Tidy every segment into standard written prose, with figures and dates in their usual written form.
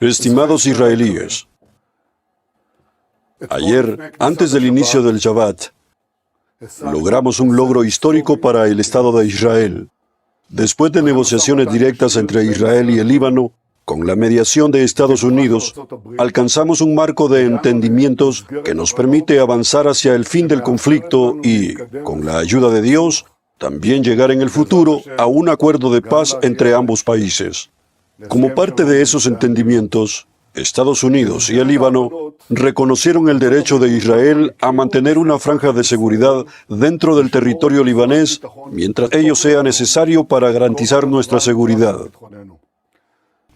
Estimados israelíes, ayer, antes del inicio del Shabbat, logramos un logro histórico para el Estado de Israel. Después de negociaciones directas entre Israel y el Líbano, con la mediación de Estados Unidos, alcanzamos un marco de entendimientos que nos permite avanzar hacia el fin del conflicto y, con la ayuda de Dios, también llegar en el futuro a un acuerdo de paz entre ambos países. Como parte de esos entendimientos, Estados Unidos y el Líbano reconocieron el derecho de Israel a mantener una franja de seguridad dentro del territorio libanés mientras ello sea necesario para garantizar nuestra seguridad.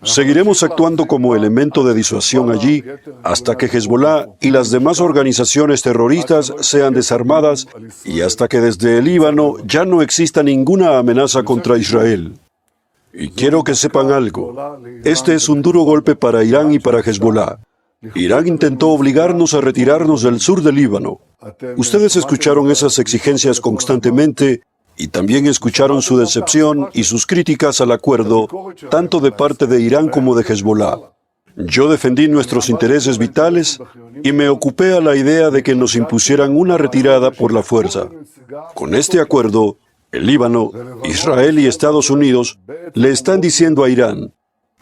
Seguiremos actuando como elemento de disuasión allí hasta que Hezbollah y las demás organizaciones terroristas sean desarmadas y hasta que desde el Líbano ya no exista ninguna amenaza contra Israel. Y quiero que sepan algo. Este es un duro golpe para Irán y para Hezbollah. Irán intentó obligarnos a retirarnos del sur del Líbano. Ustedes escucharon esas exigencias constantemente y también escucharon su decepción y sus críticas al acuerdo, tanto de parte de Irán como de Hezbollah. Yo defendí nuestros intereses vitales y me ocupé a la idea de que nos impusieran una retirada por la fuerza. Con este acuerdo, el Líbano, Israel y Estados Unidos le están diciendo a Irán,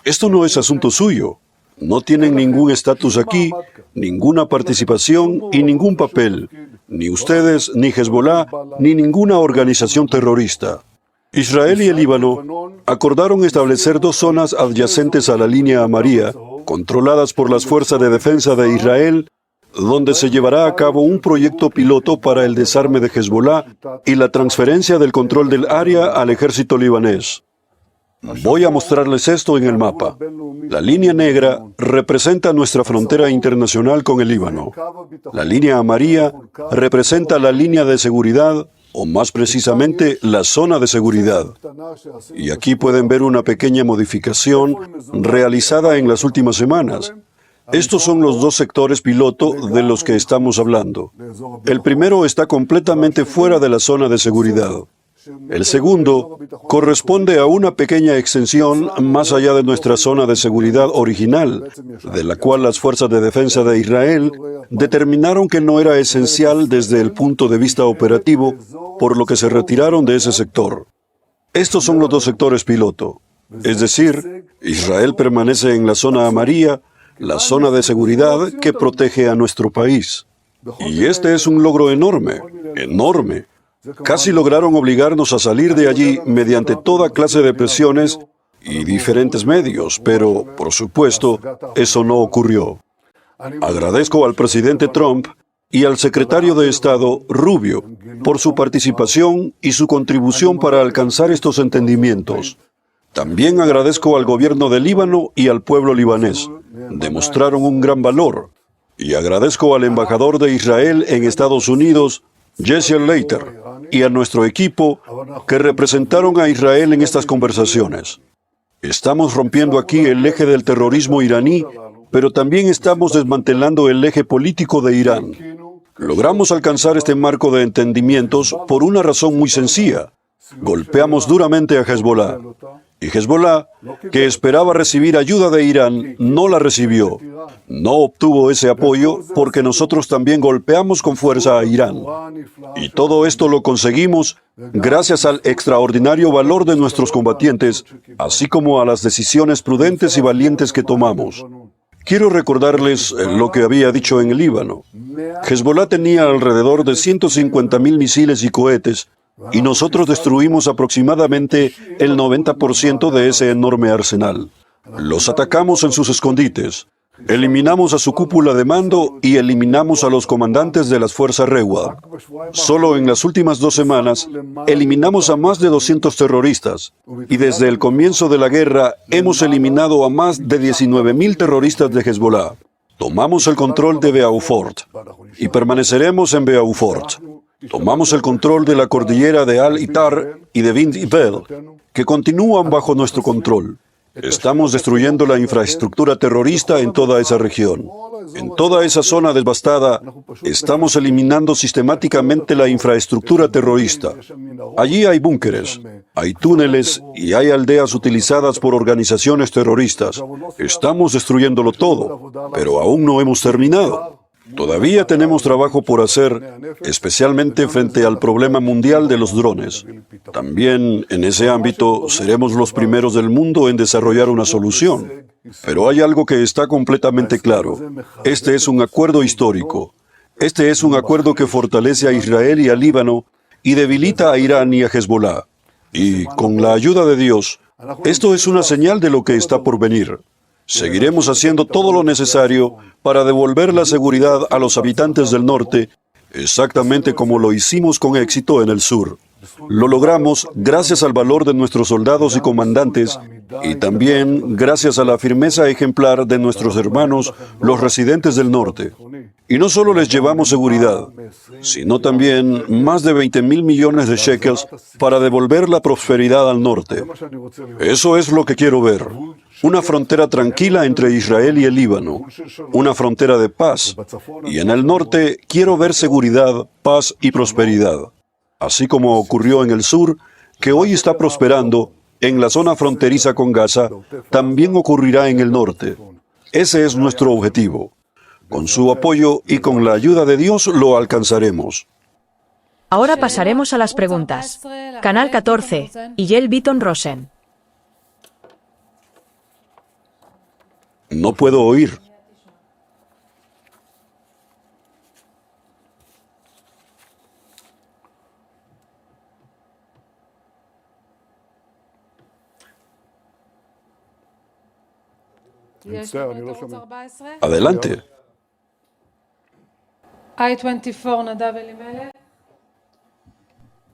esto no es asunto suyo, no tienen ningún estatus aquí, ninguna participación y ningún papel, ni ustedes, ni Hezbollah, ni ninguna organización terrorista. Israel y el Líbano acordaron establecer dos zonas adyacentes a la línea amarilla, controladas por las Fuerzas de Defensa de Israel, donde se llevará a cabo un proyecto piloto para el desarme de Hezbollah y la transferencia del control del área al ejército libanés. Voy a mostrarles esto en el mapa. La línea negra representa nuestra frontera internacional con el Líbano. La línea amarilla representa la línea de seguridad, o más precisamente, la zona de seguridad. Y aquí pueden ver una pequeña modificación realizada en las últimas semanas. Estos son los dos sectores piloto de los que estamos hablando. El primero está completamente fuera de la zona de seguridad. El segundo corresponde a una pequeña extensión más allá de nuestra zona de seguridad original, de la cual las Fuerzas de Defensa de Israel determinaron que no era esencial desde el punto de vista operativo, por lo que se retiraron de ese sector. Estos son los dos sectores piloto. Es decir, Israel permanece en la zona amarilla, la zona de seguridad que protege a nuestro país. Y este es un logro enorme, enorme. Casi lograron obligarnos a salir de allí mediante toda clase de presiones y diferentes medios, pero, por supuesto, eso no ocurrió. Agradezco al presidente Trump y al secretario de Estado, Rubio, por su participación y su contribución para alcanzar estos entendimientos. También agradezco al gobierno de Líbano y al pueblo libanés. Demostraron un gran valor. Y agradezco al embajador de Israel en Estados Unidos, Jesse Leiter, y a nuestro equipo que representaron a Israel en estas conversaciones. Estamos rompiendo aquí el eje del terrorismo iraní, pero también estamos desmantelando el eje político de Irán. Logramos alcanzar este marco de entendimientos por una razón muy sencilla. Golpeamos duramente a Hezbollah. Y Hezbollah, que esperaba recibir ayuda de Irán, no la recibió. No obtuvo ese apoyo porque nosotros también golpeamos con fuerza a Irán. Y todo esto lo conseguimos gracias al extraordinario valor de nuestros combatientes, así como a las decisiones prudentes y valientes que tomamos. Quiero recordarles lo que había dicho en el Líbano. Hezbollah tenía alrededor de 150.000 misiles y cohetes, y nosotros destruimos aproximadamente el 90% de ese enorme arsenal. Los atacamos en sus escondites, eliminamos a su cúpula de mando y eliminamos a los comandantes de las fuerzas Reward. Solo en las últimas 2 semanas, eliminamos a más de 200 terroristas, y desde el comienzo de la guerra hemos eliminado a más de 19.000 terroristas de Hezbollah. Tomamos el control de Beaufort, y permaneceremos en Beaufort. Tomamos el control de la cordillera de Al-Itar y de Bint Ibel, que continúan bajo nuestro control. Estamos destruyendo la infraestructura terrorista en toda esa región. En toda esa zona devastada, estamos eliminando sistemáticamente la infraestructura terrorista. Allí hay búnkeres, hay túneles y hay aldeas utilizadas por organizaciones terroristas. Estamos destruyéndolo todo, pero aún no hemos terminado. Todavía tenemos trabajo por hacer, especialmente frente al problema mundial de los drones. También en ese ámbito seremos los primeros del mundo en desarrollar una solución. Pero hay algo que está completamente claro. Este es un acuerdo histórico. Este es un acuerdo que fortalece a Israel y al Líbano y debilita a Irán y a Hezbollah. Y con la ayuda de Dios, esto es una señal de lo que está por venir. Seguiremos haciendo todo lo necesario para devolver la seguridad a los habitantes del norte, exactamente como lo hicimos con éxito en el sur. Lo logramos gracias al valor de nuestros soldados y comandantes y también gracias a la firmeza ejemplar de nuestros hermanos, los residentes del norte. Y no solo les llevamos seguridad, sino también más de 20.000 millones de shekels para devolver la prosperidad al norte. Eso es lo que quiero ver. Una frontera tranquila entre Israel y el Líbano, una frontera de paz, y en el norte quiero ver seguridad, paz y prosperidad. Así como ocurrió en el sur, que hoy está prosperando, en la zona fronteriza con Gaza, también ocurrirá en el norte. Ese es nuestro objetivo. Con su apoyo y con la ayuda de Dios lo alcanzaremos. Ahora pasaremos a las preguntas. Canal 14, Iyel Beaton Rosen. No puedo oír. Adelante.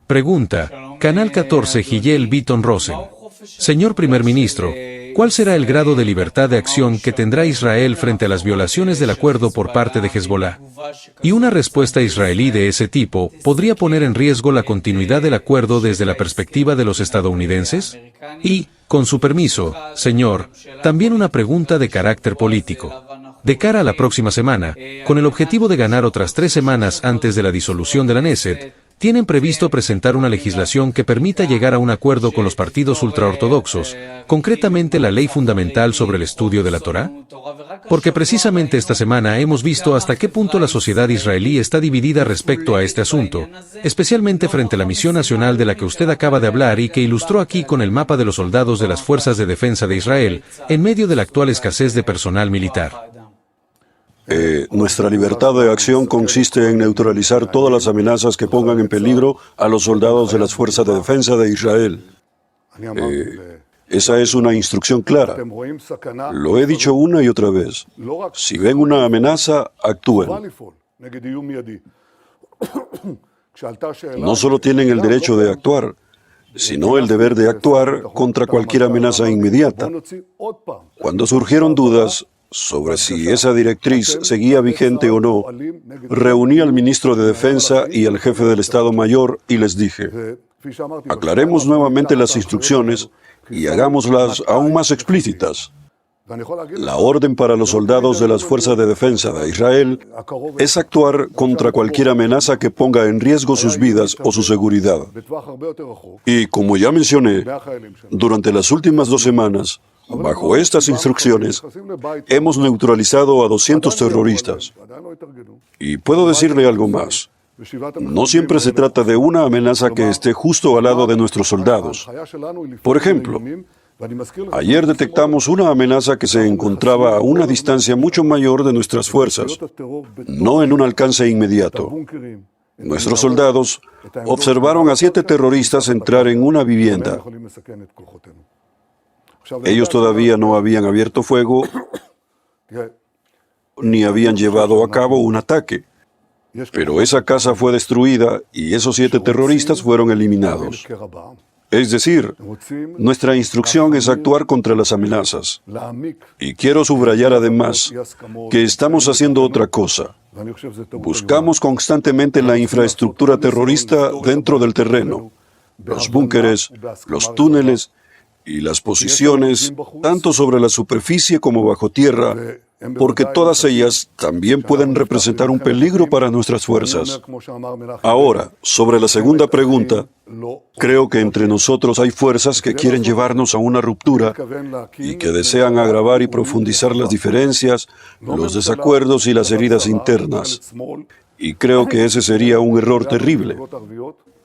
Pregunta, Canal 14 Iyel Beaton Rosen. Señor Primer Ministro, ¿cuál será el grado de libertad de acción que tendrá Israel frente a las violaciones del acuerdo por parte de Hezbollah? Y una respuesta israelí de ese tipo podría poner en riesgo la continuidad del acuerdo desde la perspectiva de los estadounidenses? Y, con su permiso, señor, también una pregunta de carácter político. De cara a la próxima semana, con el objetivo de ganar otras 3 semanas antes de la disolución de la Knesset, ¿tienen previsto presentar una legislación que permita llegar a un acuerdo con los partidos ultraortodoxos, concretamente la ley fundamental sobre el estudio de la Torá? Porque precisamente esta semana hemos visto hasta qué punto la sociedad israelí está dividida respecto a este asunto, especialmente frente a la misión nacional de la que usted acaba de hablar y que ilustró aquí con el mapa de los soldados de las Fuerzas de Defensa de Israel, en medio de la actual escasez de personal militar. Nuestra libertad de acción consiste en neutralizar todas las amenazas que pongan en peligro a los soldados de las Fuerzas de Defensa de Israel. Esa es una instrucción clara. Lo he dicho una y otra vez. Si ven una amenaza, actúen. No solo tienen el derecho de actuar, sino el deber de actuar contra cualquier amenaza inmediata. Cuando surgieron dudas sobre si esa directriz seguía vigente o no, reuní al ministro de Defensa y al jefe del Estado Mayor y les dije, aclaremos nuevamente las instrucciones y hagámoslas aún más explícitas. La orden para los soldados de las Fuerzas de Defensa de Israel es actuar contra cualquier amenaza que ponga en riesgo sus vidas o su seguridad. Y como ya mencioné, durante las últimas 2 semanas, bajo estas instrucciones, hemos neutralizado a 200 terroristas. Y puedo decirle algo más. No siempre se trata de una amenaza que esté justo al lado de nuestros soldados. Por ejemplo, ayer detectamos una amenaza que se encontraba a una distancia mucho mayor de nuestras fuerzas, no en un alcance inmediato. Nuestros soldados observaron a 7 terroristas entrar en una vivienda. Ellos todavía no habían abierto fuego ni habían llevado a cabo un ataque. Pero esa casa fue destruida y esos 7 terroristas fueron eliminados. Es decir, nuestra instrucción es actuar contra las amenazas. Y quiero subrayar además que estamos haciendo otra cosa. Buscamos constantemente la infraestructura terrorista dentro del terreno, los búnkeres, los túneles y las posiciones, tanto sobre la superficie como bajo tierra, porque todas ellas también pueden representar un peligro para nuestras fuerzas. Ahora, sobre la segunda pregunta, creo que entre nosotros hay fuerzas que quieren llevarnos a una ruptura y que desean agravar y profundizar las diferencias, los desacuerdos y las heridas internas. Y creo que ese sería un error terrible.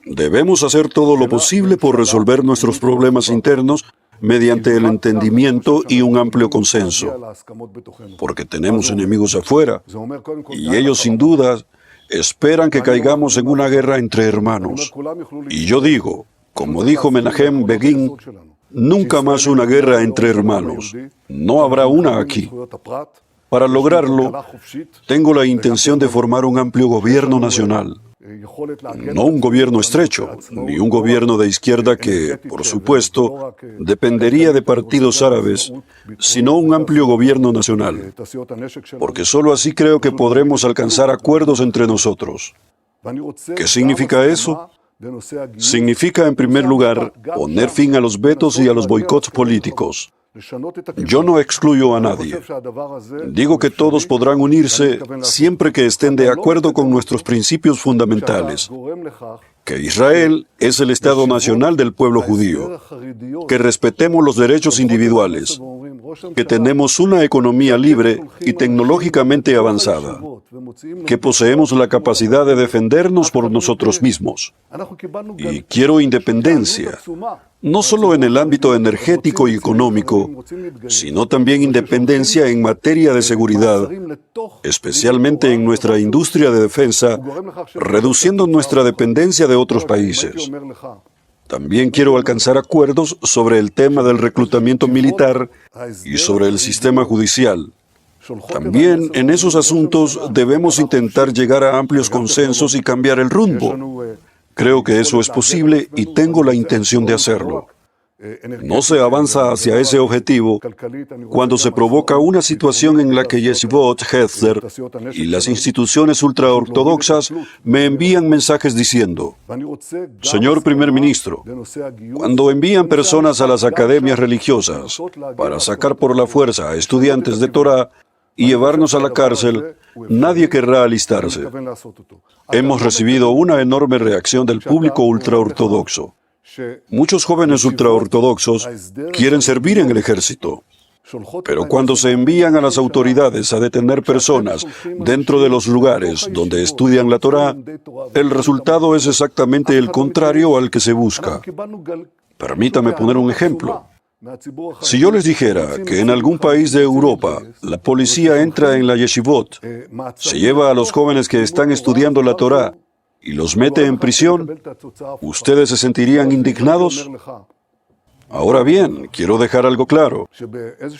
Debemos hacer todo lo posible por resolver nuestros problemas internos mediante el entendimiento y un amplio consenso, porque tenemos enemigos afuera, y ellos sin duda esperan que caigamos en una guerra entre hermanos. Y yo digo, como dijo Menachem Begin, nunca más una guerra entre hermanos. No habrá una aquí. Para lograrlo, tengo la intención de formar un amplio gobierno nacional. No un gobierno estrecho, ni un gobierno de izquierda que, por supuesto, dependería de partidos árabes, sino un amplio gobierno nacional, porque solo así creo que podremos alcanzar acuerdos entre nosotros. ¿Qué significa eso? Significa, en primer lugar, poner fin a los vetos y a los boicots políticos. Yo no excluyo a nadie. Digo que todos podrán unirse siempre que estén de acuerdo con nuestros principios fundamentales. Que Israel es el Estado nacional del pueblo judío. Que respetemos los derechos individuales. Que tenemos una economía libre y tecnológicamente avanzada. Que poseemos la capacidad de defendernos por nosotros mismos. Y quiero independencia. No solo en el ámbito energético y económico, sino también independencia en materia de seguridad, especialmente en nuestra industria de defensa, reduciendo nuestra dependencia de otros países. También quiero alcanzar acuerdos sobre el tema del reclutamiento militar y sobre el sistema judicial. También en esos asuntos debemos intentar llegar a amplios consensos y cambiar el rumbo. Creo que eso es posible y tengo la intención de hacerlo. No se avanza hacia ese objetivo cuando se provoca una situación en la que Yeshivot Hetzler y las instituciones ultraortodoxas me envían mensajes diciendo: Señor primer ministro, cuando envían personas a las academias religiosas para sacar por la fuerza a estudiantes de Torah y llevarnos a la cárcel, nadie querrá alistarse. Hemos recibido una enorme reacción del público ultraortodoxo. Muchos jóvenes ultraortodoxos quieren servir en el ejército, pero cuando se envían a las autoridades a detener personas dentro de los lugares donde estudian la Torá, el resultado es exactamente el contrario al que se busca. Permítame poner un ejemplo. Si yo les dijera que en algún país de Europa la policía entra en la yeshivot, se lleva a los jóvenes que están estudiando la Torá y los mete en prisión, ¿ustedes se sentirían indignados? Ahora bien, quiero dejar algo claro.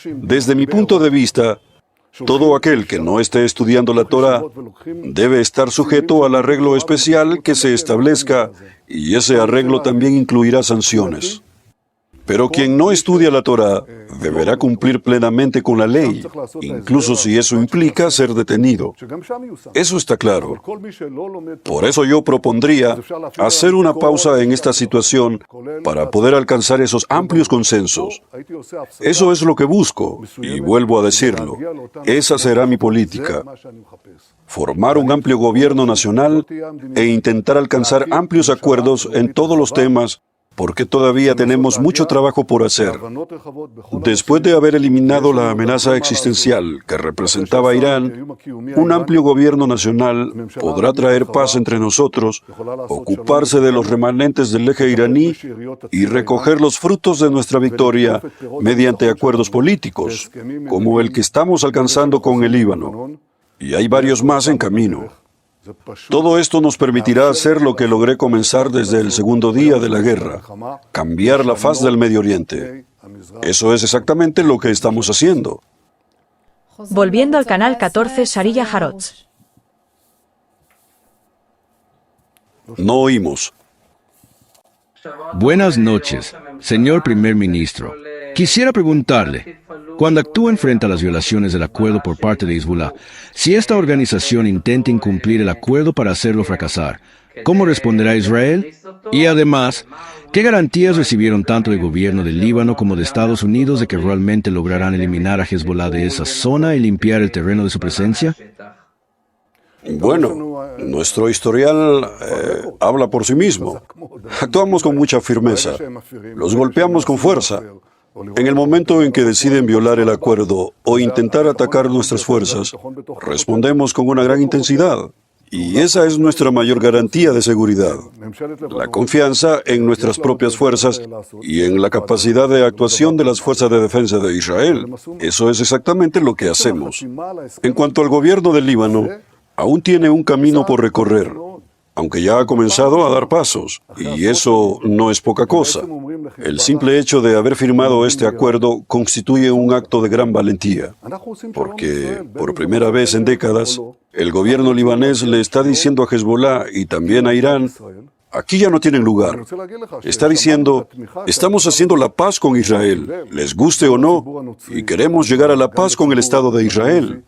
Desde mi punto de vista, todo aquel que no esté estudiando la Torá debe estar sujeto al arreglo especial que se establezca, y ese arreglo también incluirá sanciones. Pero quien no estudia la Torá deberá cumplir plenamente con la ley, incluso si eso implica ser detenido. Eso está claro. Por eso yo propondría hacer una pausa en esta situación para poder alcanzar esos amplios consensos. Eso es lo que busco, y vuelvo a decirlo, esa será mi política. Formar un amplio gobierno nacional e intentar alcanzar amplios acuerdos en todos los temas, porque todavía tenemos mucho trabajo por hacer. Después de haber eliminado la amenaza existencial que representaba Irán, un amplio gobierno nacional podrá traer paz entre nosotros, ocuparse de los remanentes del eje iraní y recoger los frutos de nuestra victoria mediante acuerdos políticos, como el que estamos alcanzando con el Líbano. Y hay varios más en camino. Todo esto nos permitirá hacer lo que logré comenzar desde el segundo día de la guerra, cambiar la faz del Medio Oriente. Eso es exactamente lo que estamos haciendo. Volviendo al canal 14 Sarilla Harotz. No oímos. Buenas noches, señor primer ministro. Quisiera preguntarle, cuando actúen frente a las violaciones del acuerdo por parte de Hezbollah, si esta organización intenta incumplir el acuerdo para hacerlo fracasar, ¿Cómo responderá Israel? Y además, ¿qué garantías recibieron tanto del gobierno del Líbano como de Estados Unidos de que realmente lograrán eliminar a Hezbollah de esa zona y limpiar el terreno de su presencia? Bueno, nuestro historial habla por sí mismo. Actuamos con mucha firmeza. Los golpeamos con fuerza. En el momento en que deciden violar el acuerdo o intentar atacar nuestras fuerzas, respondemos con una gran intensidad. Y esa es nuestra mayor garantía de seguridad. La confianza en nuestras propias fuerzas y en la capacidad de actuación de las fuerzas de defensa de Israel. Eso es exactamente lo que hacemos. En cuanto al gobierno del Líbano, aún tiene un camino por recorrer, aunque ya ha comenzado a dar pasos, y eso no es poca cosa. El simple hecho de haber firmado este acuerdo constituye un acto de gran valentía, porque por primera vez en décadas, el gobierno libanés le está diciendo a Hezbollah y también a Irán: aquí ya no tienen lugar. Está diciendo: estamos haciendo la paz con Israel, les guste o no, y queremos llegar a la paz con el Estado de Israel.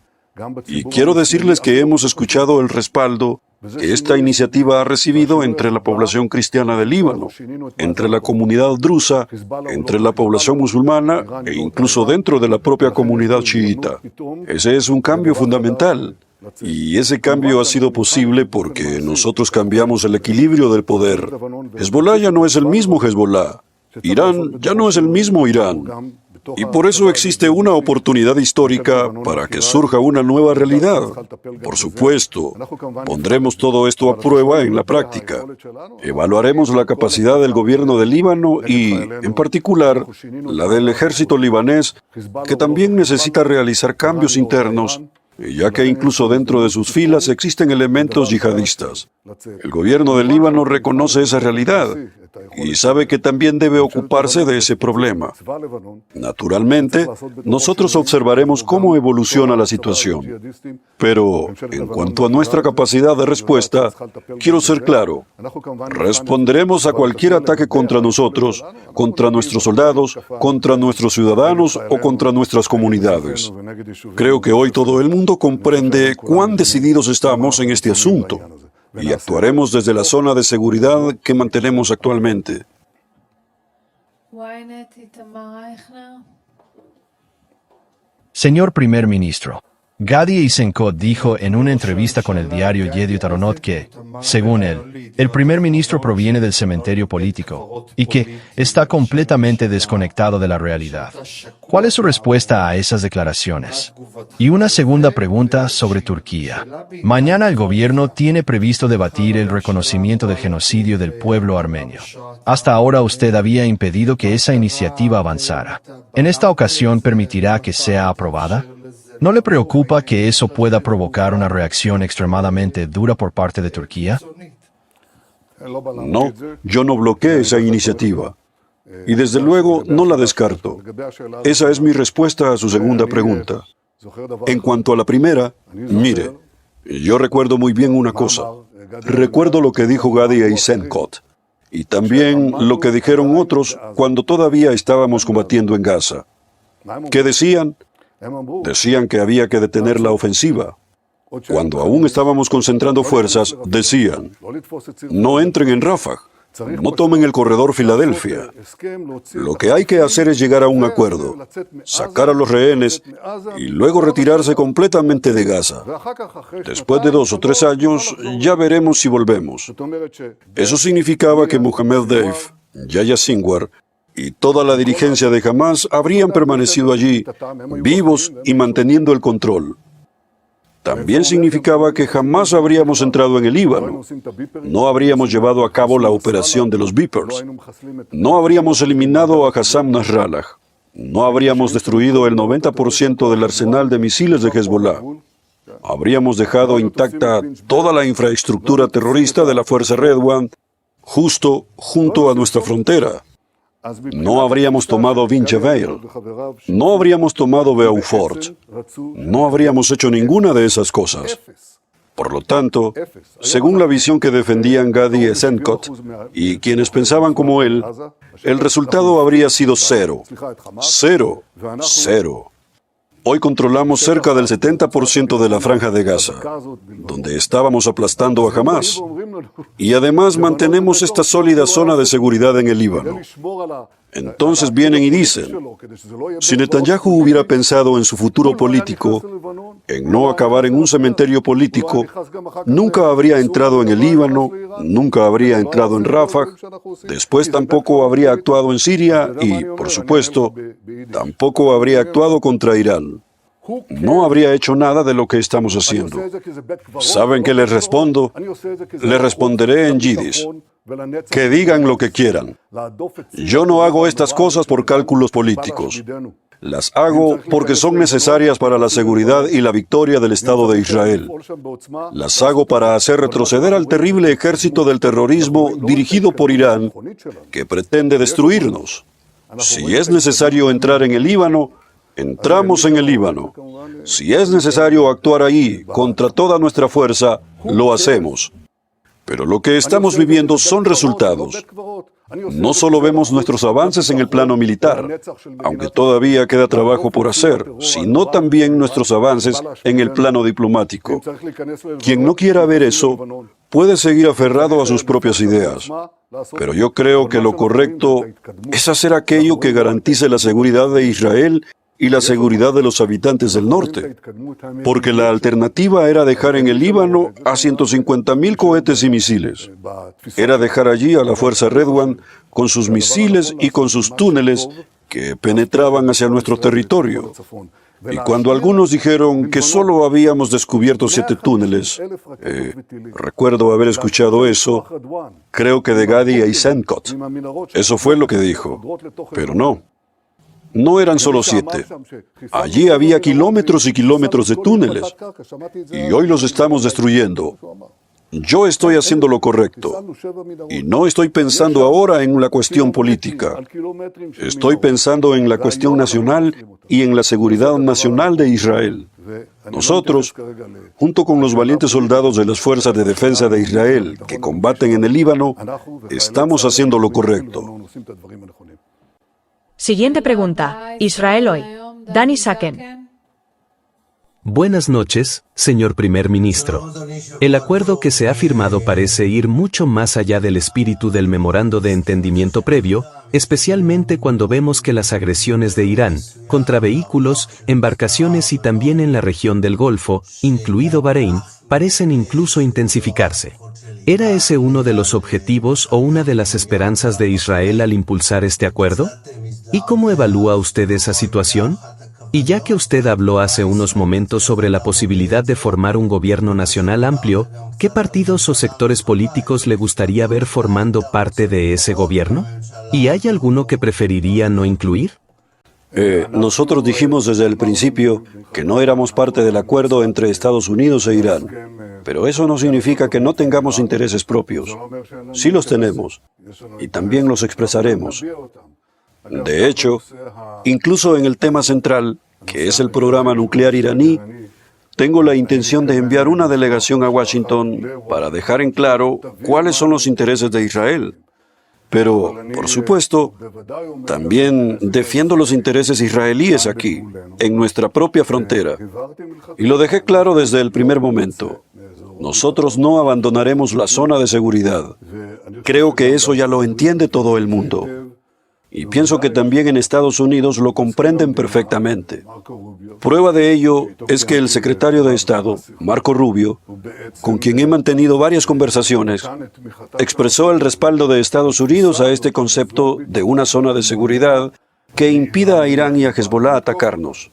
Y quiero decirles que hemos escuchado el respaldo que esta iniciativa ha recibido entre la población cristiana del Líbano, entre la comunidad drusa, entre la población musulmana e incluso dentro de la propia comunidad chiita. Ese es un cambio fundamental. Y ese cambio ha sido posible porque nosotros cambiamos el equilibrio del poder. Hezbollah ya no es el mismo Hezbollah. Irán ya no es el mismo Irán. Y por eso existe una oportunidad histórica para que surja una nueva realidad. Por supuesto, pondremos todo esto a prueba en la práctica. Evaluaremos la capacidad del gobierno del Líbano y, en particular, la del ejército libanés, que también necesita realizar cambios internos, ya que incluso dentro de sus filas existen elementos yihadistas. El gobierno del Líbano reconoce esa realidad y sabe que también debe ocuparse de ese problema. Naturalmente, nosotros observaremos cómo evoluciona la situación. Pero, en cuanto a nuestra capacidad de respuesta, quiero ser claro. Responderemos a cualquier ataque contra nosotros, contra nuestros soldados, contra nuestros ciudadanos o contra nuestras comunidades. Creo que hoy todo el mundo comprende cuán decididos estamos en este asunto. Y actuaremos desde la zona de seguridad que mantenemos actualmente. Señor Primer Ministro, Gadi Eisenkot dijo en una entrevista con el diario Yediot Aharonot que, según él, el primer ministro proviene del cementerio político y que está completamente desconectado de la realidad. ¿Cuál es su respuesta a esas declaraciones? Y una segunda pregunta sobre Turquía. Mañana el gobierno tiene previsto debatir el reconocimiento del genocidio del pueblo armenio. Hasta ahora usted había impedido que esa iniciativa avanzara. ¿En esta ocasión permitirá que sea aprobada? ¿No le preocupa que eso pueda provocar una reacción extremadamente dura por parte de Turquía? No, yo no bloqueé esa iniciativa. Y desde luego no la descarto. Esa es mi respuesta a su segunda pregunta. En cuanto a la primera, mire, yo recuerdo muy bien una cosa. Recuerdo lo que dijo Gadi Eisenkot. Y también lo que dijeron otros cuando todavía estábamos combatiendo en Gaza. ¿Qué decían? Decían que había que detener la ofensiva. Cuando aún estábamos concentrando fuerzas, decían: no entren en Rafah, no tomen el corredor Filadelfia. Lo que hay que hacer es llegar a un acuerdo, sacar a los rehenes y luego retirarse completamente de Gaza. Después de 2 o 3 años, ya veremos si volvemos. Eso significaba que Mohammed Deif, Yahya Sinwar y toda la dirigencia de Hamás habrían permanecido allí, vivos y manteniendo el control. También significaba que jamás habríamos entrado en el Líbano. No habríamos llevado a cabo la operación de los Vipers. No habríamos eliminado a Hassan Nasrallah. No habríamos destruido el 90% del arsenal de misiles de Hezbollah. Habríamos dejado intacta toda la infraestructura terrorista de la Fuerza Redouane justo junto a nuestra frontera. No habríamos tomado Vincheveil, no habríamos tomado Beaufort, no habríamos hecho ninguna de esas cosas. Por lo tanto, según la visión que defendían Gadi Eisenkot y quienes pensaban como él, el resultado habría sido 0. 0. 0. Hoy controlamos cerca del 70% de la franja de Gaza, donde estábamos aplastando a Hamás. Y además mantenemos esta sólida zona de seguridad en el Líbano. Entonces vienen y dicen, si Netanyahu hubiera pensado en su futuro político, en no acabar en un cementerio político, nunca habría entrado en el Líbano, nunca habría entrado en Rafah, después tampoco habría actuado en Siria y, por supuesto, tampoco habría actuado contra Irán. No habría hecho nada de lo que estamos haciendo. ¿Saben qué les respondo? Les responderé en yiddish. Que digan lo que quieran. Yo no hago estas cosas por cálculos políticos. Las hago porque son necesarias para la seguridad y la victoria del Estado de Israel. Las hago para hacer retroceder al terrible ejército del terrorismo dirigido por Irán, que pretende destruirnos. Si es necesario entrar en el Líbano, entramos en el Líbano. Si es necesario actuar ahí contra toda nuestra fuerza, lo hacemos. Pero lo que estamos viviendo son resultados. No solo vemos nuestros avances en el plano militar, aunque todavía queda trabajo por hacer, sino también nuestros avances en el plano diplomático. Quien no quiera ver eso, puede seguir aferrado a sus propias ideas. Pero yo creo que lo correcto es hacer aquello que garantice la seguridad de Israel y la seguridad de los habitantes del norte, porque la alternativa era dejar en el Líbano a 150.000 cohetes y misiles. Era dejar allí a la fuerza Redwan con sus misiles y con sus túneles que penetraban hacia nuestro territorio. Y cuando algunos dijeron que solo habíamos descubierto 7 túneles, recuerdo haber escuchado eso, creo que de Gadi Eisenkot. Eso fue lo que dijo, pero no. No eran solo 7. Allí había kilómetros y kilómetros de túneles. Y hoy los estamos destruyendo. Yo estoy haciendo lo correcto. Y no estoy pensando ahora en la cuestión política. Estoy pensando en la cuestión nacional y en la seguridad nacional de Israel. Nosotros, junto con los valientes soldados de las Fuerzas de Defensa de Israel que combaten en el Líbano, estamos haciendo lo correcto. Siguiente pregunta. Israel hoy. Dani Saken. Buenas noches, señor primer ministro. El acuerdo que se ha firmado parece ir mucho más allá del espíritu del memorando de entendimiento previo, especialmente cuando vemos que las agresiones de Irán, contra vehículos, embarcaciones y también en la región del Golfo, incluido Bahrein, parecen incluso intensificarse. ¿Era ese uno de los objetivos o una de las esperanzas de Israel al impulsar este acuerdo? ¿Y cómo evalúa usted esa situación? Y ya que usted habló hace unos momentos sobre la posibilidad de formar un gobierno nacional amplio, ¿qué partidos o sectores políticos le gustaría ver formando parte de ese gobierno? ¿Y hay alguno que preferiría no incluir? Nosotros dijimos desde el principio que no éramos parte del acuerdo entre Estados Unidos e Irán, pero eso no significa que no tengamos intereses propios. Sí los tenemos, y también los expresaremos. De hecho, incluso en el tema central, que es el programa nuclear iraní, tengo la intención de enviar una delegación a Washington para dejar en claro cuáles son los intereses de Israel. Pero, por supuesto, también defiendo los intereses israelíes aquí, en nuestra propia frontera. Y lo dejé claro desde el primer momento. Nosotros no abandonaremos la zona de seguridad. Creo que eso ya lo entiende todo el mundo. Y pienso que también en Estados Unidos lo comprenden perfectamente. Prueba de ello es que el secretario de Estado, Marco Rubio, con quien he mantenido varias conversaciones, expresó el respaldo de Estados Unidos a este concepto de una zona de seguridad que impida a Irán y a Hezbollah atacarnos.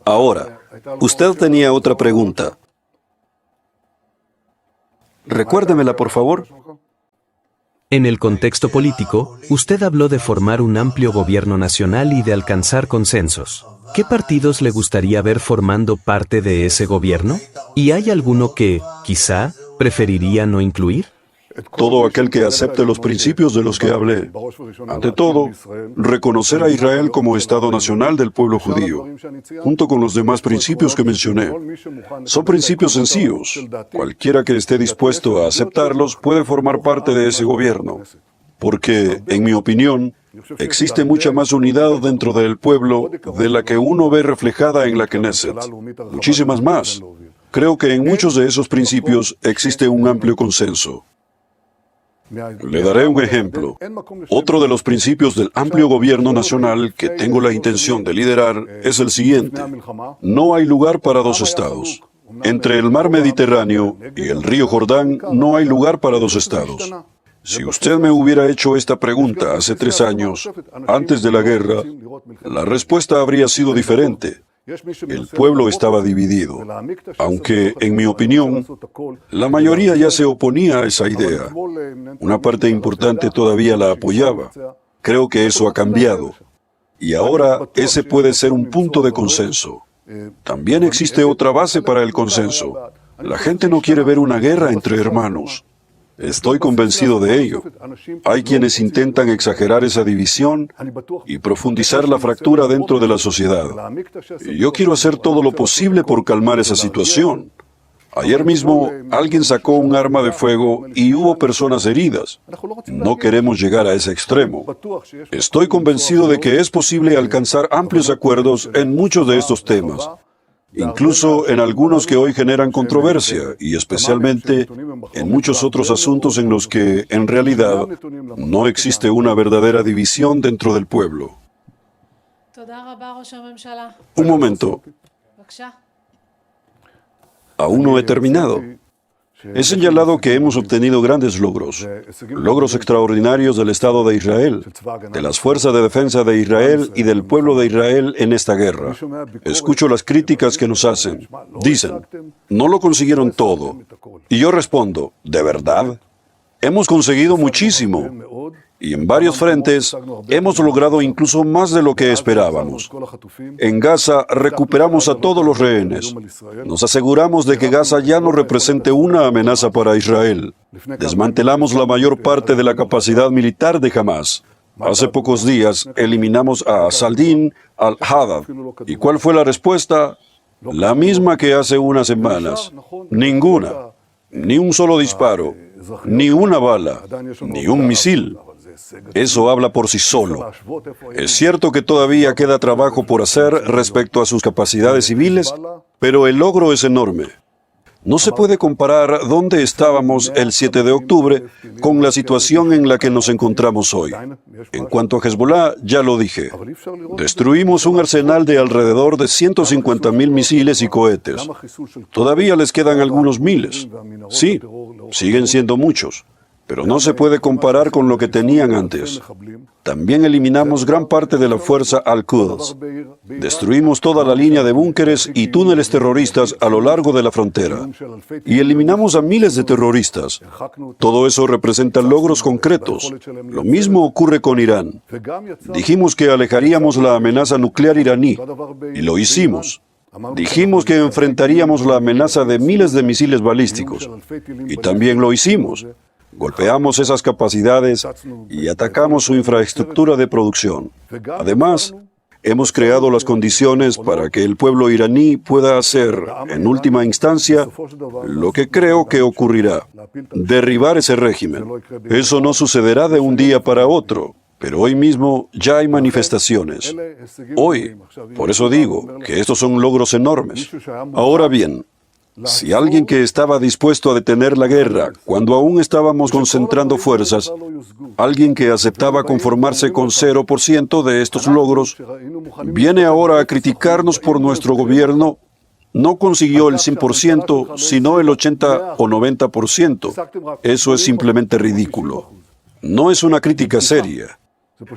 Ahora, usted tenía otra pregunta. Recuérdemela, por favor. En el contexto político, usted habló de formar un amplio gobierno nacional y de alcanzar consensos. ¿Qué partidos le gustaría ver formando parte de ese gobierno? ¿Y hay alguno que, quizá, preferiría no incluir? Todo aquel que acepte los principios de los que hablé. Ante todo, reconocer a Israel como Estado nacional del pueblo judío, junto con los demás principios que mencioné. Son principios sencillos. Cualquiera que esté dispuesto a aceptarlos puede formar parte de ese gobierno. Porque, en mi opinión, Existe mucha más unidad dentro del pueblo de la que uno ve reflejada en la Knesset. Muchísimas más. Creo que en muchos de esos principios existe un amplio consenso. Le daré un ejemplo. Otro de los principios del amplio gobierno nacional que tengo la intención de liderar es el siguiente. No hay lugar para dos estados. Entre el mar Mediterráneo y el río Jordán no hay lugar para dos estados. Si usted me hubiera hecho esta pregunta hace 3 años, antes de la guerra, la respuesta habría sido diferente. El pueblo estaba dividido, aunque, en mi opinión, la mayoría ya se oponía a esa idea. Una parte importante todavía la apoyaba. Creo que eso ha cambiado. Y ahora ese puede ser un punto de consenso. También existe otra base para el consenso. La gente no quiere ver una guerra entre hermanos. Estoy convencido de ello. Hay quienes intentan exagerar esa división y profundizar la fractura dentro de la sociedad. Y yo quiero hacer todo lo posible por calmar esa situación. Ayer mismo alguien sacó un arma de fuego y hubo personas heridas. No queremos llegar a ese extremo. Estoy convencido de que es posible alcanzar amplios acuerdos en muchos de estos temas, incluso en algunos que hoy generan controversia, y especialmente en muchos otros asuntos en los que, en realidad, no existe una verdadera división dentro del pueblo. Un momento. Aún no he terminado. He señalado que hemos obtenido grandes logros extraordinarios del Estado de Israel, de las fuerzas de defensa de Israel y del pueblo de Israel en esta guerra. Escucho las críticas que nos hacen. Dicen, no lo consiguieron todo. Y yo respondo, ¿de verdad? Hemos conseguido muchísimo. Y en varios frentes hemos logrado incluso más de lo que esperábamos. En Gaza recuperamos a todos los rehenes. Nos aseguramos de que Gaza ya no represente una amenaza para Israel. Desmantelamos la mayor parte de la capacidad militar de Hamás. Hace pocos días eliminamos a Saldín al-Haddad. ¿Y cuál fue la respuesta? La misma que hace unas semanas. Ninguna. Ni un solo disparo. Ni una bala. Ni un misil. Eso habla por sí solo. Es cierto que todavía queda trabajo por hacer respecto a sus capacidades civiles, pero el logro es enorme. No se puede comparar dónde estábamos el 7 de octubre con la situación en la que nos encontramos hoy. En cuanto a Hezbollah, ya lo dije. Destruimos un arsenal de alrededor de 150.000 misiles y cohetes. Todavía les quedan algunos miles. Sí, siguen siendo muchos. Pero no se puede comparar con lo que tenían antes. También eliminamos gran parte de la fuerza al-Quds. Destruimos toda la línea de búnkeres y túneles terroristas a lo largo de la frontera. Y eliminamos a miles de terroristas. Todo eso representa logros concretos. Lo mismo ocurre con Irán. Dijimos que alejaríamos la amenaza nuclear iraní. Y lo hicimos. Dijimos que enfrentaríamos la amenaza de miles de misiles balísticos. Y también lo hicimos. Golpeamos esas capacidades y atacamos su infraestructura de producción. Además, hemos creado las condiciones para que el pueblo iraní pueda hacer, en última instancia, lo que creo que ocurrirá: derribar ese régimen. Eso no sucederá de un día para otro, pero hoy mismo ya hay manifestaciones. Hoy, por eso digo que estos son logros enormes. Ahora bien, si alguien que estaba dispuesto a detener la guerra cuando aún estábamos concentrando fuerzas, alguien que aceptaba conformarse con 0% de estos logros, viene ahora a criticarnos por nuestro gobierno, no consiguió el 100%, sino el 80 o 90%. Eso es simplemente ridículo. No es una crítica seria.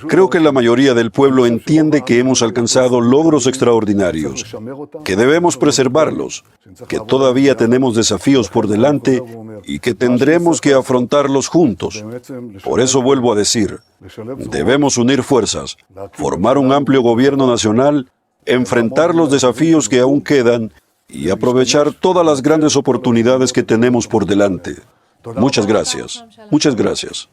Creo que la mayoría del pueblo entiende que hemos alcanzado logros extraordinarios, que debemos preservarlos, que todavía tenemos desafíos por delante y que tendremos que afrontarlos juntos. Por eso vuelvo a decir, debemos unir fuerzas, formar un amplio gobierno nacional, enfrentar los desafíos que aún quedan y aprovechar todas las grandes oportunidades que tenemos por delante. Muchas gracias. Muchas gracias.